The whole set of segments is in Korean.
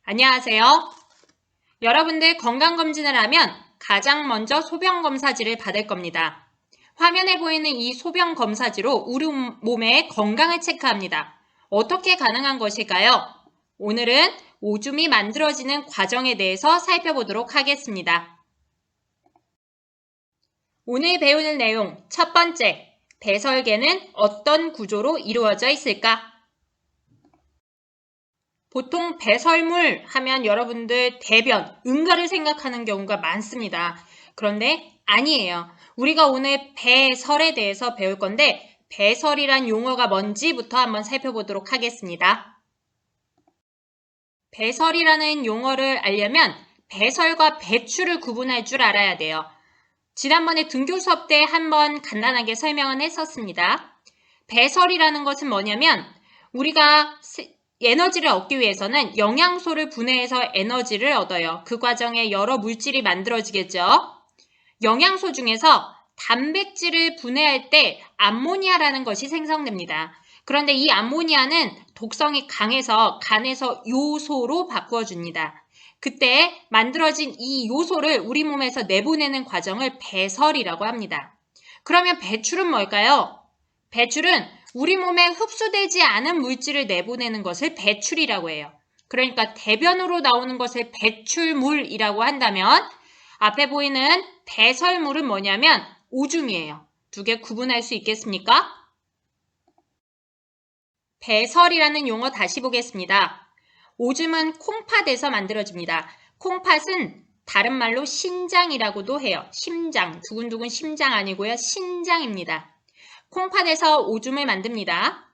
안녕하세요. 여러분들 건강검진을 하면 가장 먼저 소변검사지를 받을 겁니다. 화면에 보이는 이 소변검사지로 우리 몸의 건강을 체크합니다. 어떻게 가능한 것일까요? 오늘은 오줌이 만들어지는 과정에 대해서 살펴보도록 하겠습니다. 오늘 배우는 내용 첫 번째, 배설계는 어떤 구조로 이루어져 있을까? 보통 배설물 하면 여러분들 대변, 응가를 생각하는 경우가 많습니다. 그런데 아니에요. 우리가 오늘 배설에 대해서 배울 건데 배설이란 용어가 뭔지부터 한번 살펴보도록 하겠습니다. 배설이라는 용어를 알려면 배설과 배출을 구분할 줄 알아야 돼요. 지난번에 등교 수업 때 한번 간단하게 설명은 했었습니다. 배설이라는 것은 뭐냐면 우리가 에너지를 얻기 위해서는 영양소를 분해해서 에너지를 얻어요. 그 과정에 여러 물질이 만들어지겠죠. 영양소 중에서 단백질을 분해할 때 암모니아라는 것이 생성됩니다. 그런데 이 암모니아는 독성이 강해서 간에서 요소로 바꾸어줍니다. 그때 만들어진 이 요소를 우리 몸에서 내보내는 과정을 배설이라고 합니다. 그러면 배출은 뭘까요? 배출은 우리 몸에 흡수되지 않은 물질을 내보내는 것을 배출이라고 해요. 그러니까 대변으로 나오는 것을 배출물이라고 한다면 앞에 보이는 배설물은 뭐냐면 오줌이에요. 두 개 구분할 수 있겠습니까? 배설이라는 용어 다시 보겠습니다. 오줌은 콩팥에서 만들어집니다. 콩팥은 다른 말로 신장이라고도 해요. 심장, 두근두근 심장 아니고요. 신장입니다. 콩팥에서 오줌을 만듭니다.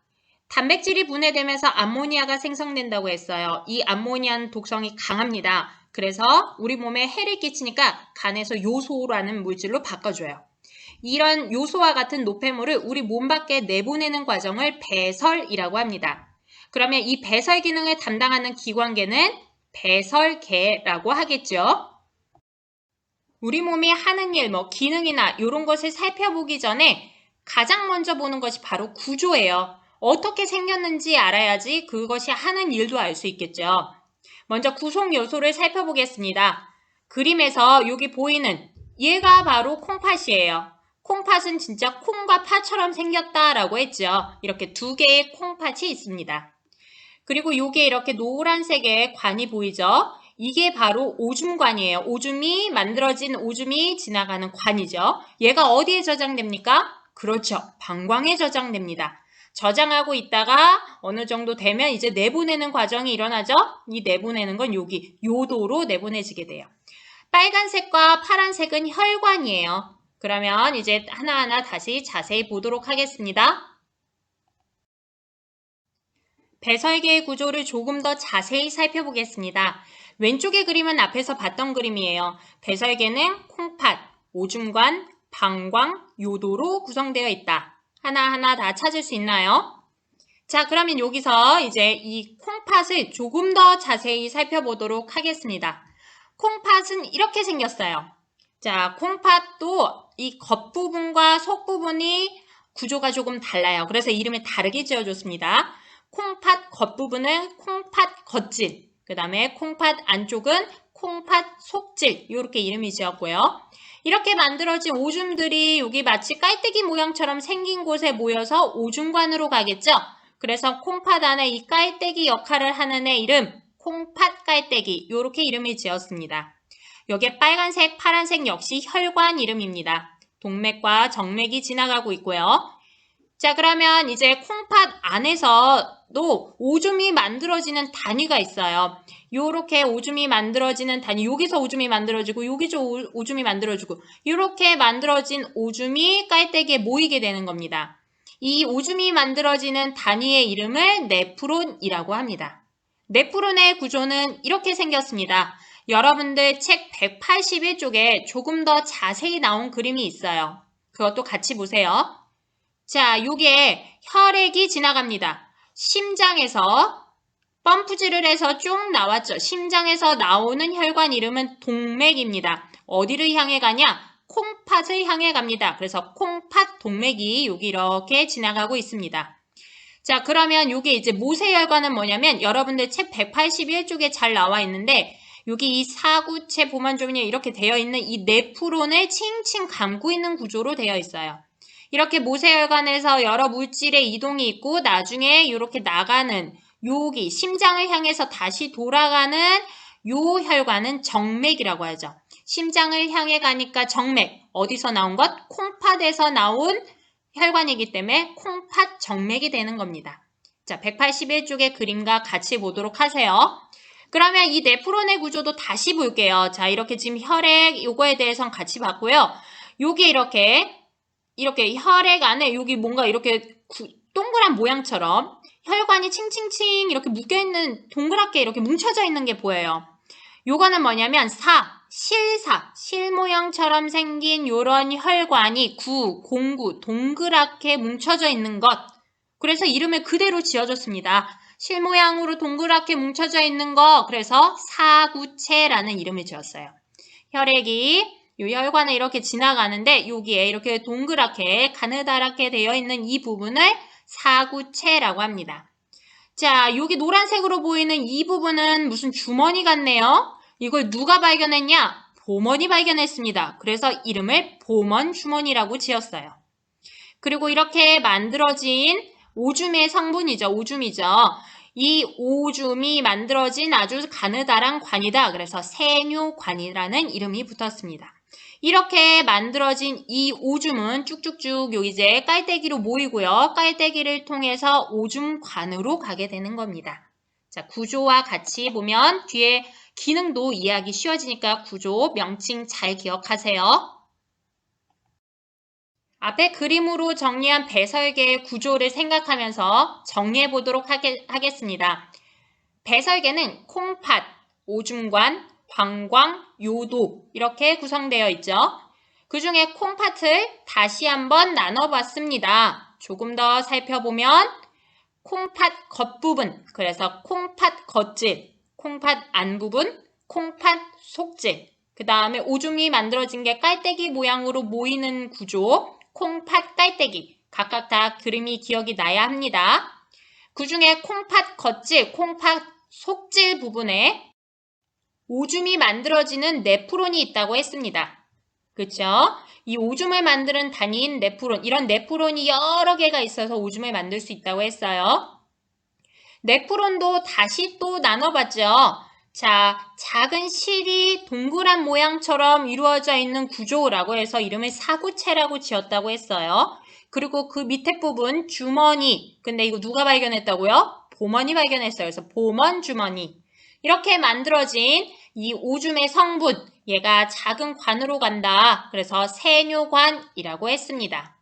단백질이 분해되면서 암모니아가 생성된다고 했어요. 이 암모니아는 독성이 강합니다. 그래서 우리 몸에 해를 끼치니까 간에서 요소라는 물질로 바꿔줘요. 이런 요소와 같은 노폐물을 우리 몸 밖에 내보내는 과정을 배설이라고 합니다. 그러면 이 배설 기능을 담당하는 기관계는 배설계라고 하겠죠. 우리 몸이 하는 일, 기능이나 이런 것을 살펴보기 전에 가장 먼저 보는 것이 바로 구조예요. 어떻게 생겼는지 알아야지 그것이 하는 일도 알 수 있겠죠. 먼저 구성 요소를 살펴보겠습니다. 그림에서 여기 보이는 얘가 바로 콩팥이에요. 콩팥은 진짜 콩과 파처럼 생겼다라고 했죠. 이렇게 두 개의 콩팥이 있습니다. 그리고 여기에 이렇게 노란색의 관이 보이죠? 이게 바로 오줌관이에요. 만들어진 오줌이 지나가는 관이죠. 얘가 어디에 저장됩니까? 그렇죠. 방광에 저장됩니다. 저장하고 있다가 어느 정도 되면 이제 내보내는 과정이 일어나죠? 이 내보내는 건 여기 요도로 내보내지게 돼요. 빨간색과 파란색은 혈관이에요. 그러면 이제 하나하나 다시 자세히 보도록 하겠습니다. 배설계의 구조를 조금 더 자세히 살펴보겠습니다. 왼쪽의 그림은 앞에서 봤던 그림이에요. 배설계는 콩팥, 오줌관, 방광, 요도로 구성되어 있다. 하나하나 다 찾을 수 있나요? 자, 그러면 여기서 이제 이 콩팥을 조금 더 자세히 살펴보도록 하겠습니다. 콩팥은 이렇게 생겼어요. 자, 콩팥도 이 겉부분과 속부분이 구조가 조금 달라요. 그래서 이름을 다르게 지어줬습니다. 콩팥 겉부분은 콩팥 겉질, 그 다음에 콩팥 안쪽은 콩팥 속질, 이렇게 이름이 지었고요. 이렇게 만들어진 오줌들이 여기 마치 깔때기 모양처럼 생긴 곳에 모여서 오줌관으로 가겠죠? 그래서 콩팥 안에 이 깔때기 역할을 하는 애 이름, 콩팥 깔때기, 이렇게 이름을 지었습니다. 여기에 빨간색, 파란색 역시 혈관 이름입니다. 동맥과 정맥이 지나가고 있고요. 자, 그러면 이제 콩팥 안에서도 오줌이 만들어지는 단위가 있어요. 요렇게 오줌이 만들어지는 단위, 여기서 오줌이 만들어지고 여기서 오줌이 만들어지고 이렇게 만들어진 오줌이 깔때기에 모이게 되는 겁니다. 이 오줌이 만들어지는 단위의 이름을 네프론이라고 합니다. 네프론의 구조는 이렇게 생겼습니다. 여러분들 책 181쪽에 조금 더 자세히 나온 그림이 있어요. 그것도 같이 보세요. 자, 요게 혈액이 지나갑니다. 심장에서 펌프질을 해서 쭉 나왔죠. 심장에서 나오는 혈관 이름은 동맥입니다. 어디를 향해 가냐? 콩팥을 향해 갑니다. 그래서 콩팥 동맥이 여기 이렇게 지나가고 있습니다. 자, 그러면 이게 이제 모세혈관은 뭐냐면 여러분들 책 181쪽에 잘 나와 있는데 여기 이 사구체 보만조민이 이렇게 되어 있는 이 네프론을 칭칭 감고 있는 구조로 되어 있어요. 이렇게 모세혈관에서 여러 물질의 이동이 있고 나중에 이렇게 나가는 여기 심장을 향해서 다시 돌아가는 요 혈관은 정맥이라고 하죠. 심장을 향해 가니까 정맥, 어디서 나온 것? 콩팥에서 나온 혈관이기 때문에 콩팥 정맥이 되는 겁니다. 자, 181쪽의 그림과 같이 보도록 하세요. 그러면 이 네프론의 구조도 다시 볼게요. 자, 이렇게 지금 혈액 요거에 대해서는 같이 봤고요. 여기 이렇게 혈액 안에 여기 뭔가 이렇게 동그란 모양처럼 혈관이 칭칭칭 이렇게 묶여있는 동그랗게 이렇게 뭉쳐져 있는 게 보여요. 요거는 뭐냐면 실 모양처럼 생긴 요런 혈관이 공구, 동그랗게 뭉쳐져 있는 것. 그래서 이름을 그대로 지어줬습니다. 실 모양으로 동그랗게 뭉쳐져 있는 거, 그래서 사구체라는 이름을 지었어요. 혈액이 요 혈관에 이렇게 지나가는데 여기에 이렇게 동그랗게 가느다랗게 되어 있는 이 부분을 사구체라고 합니다. 자, 여기 노란색으로 보이는 이 부분은 무슨 주머니 같네요. 이걸 누가 발견했냐? 봄원이 발견했습니다. 그래서 이름을 봄원 주머니라고 지었어요. 그리고 이렇게 만들어진 오줌의 성분이죠. 오줌이죠. 이 오줌이 만들어진 아주 가느다란 관이다. 그래서 세뇨관이라는 이름이 붙었습니다. 이렇게 만들어진 이 오줌은 쭉쭉쭉 요 이제 깔때기로 모이고요. 깔때기를 통해서 오줌관으로 가게 되는 겁니다. 자, 구조와 같이 보면 뒤에 기능도 이해하기 쉬워지니까 구조, 명칭 잘 기억하세요. 앞에 그림으로 정리한 배설계의 구조를 생각하면서 정리해 보도록 하겠습니다. 배설계는 콩팥, 오줌관, 방광, 요도 이렇게 구성되어 있죠. 그 중에 콩팥을 다시 한번 나눠봤습니다. 조금 더 살펴보면 콩팥 겉부분, 그래서 콩팥 겉질, 콩팥 안부분, 콩팥 속질, 그 다음에 오줌이 만들어진 게 깔때기 모양으로 모이는 구조, 콩팥 깔때기, 각각 다 그림이 기억이 나야 합니다. 그 중에 콩팥 겉질, 콩팥 속질 부분에 오줌이 만들어지는 네프론이 있다고 했습니다. 그렇죠? 이 오줌을 만드는 단위인 네프론, 이런 네프론이 여러 개가 있어서 오줌을 만들 수 있다고 했어요. 네프론도 다시 또 나눠봤죠. 자, 작은 실이 동그란 모양처럼 이루어져 있는 구조라고 해서 이름을 사구체라고 지었다고 했어요. 그리고 그 밑에 부분 주머니, 근데 이거 누가 발견했다고요? 봄원이 발견했어요. 그래서 봄원 주머니. 이렇게 만들어진 이 오줌의 성분, 얘가 작은 관으로 간다. 그래서 세뇨관이라고 했습니다.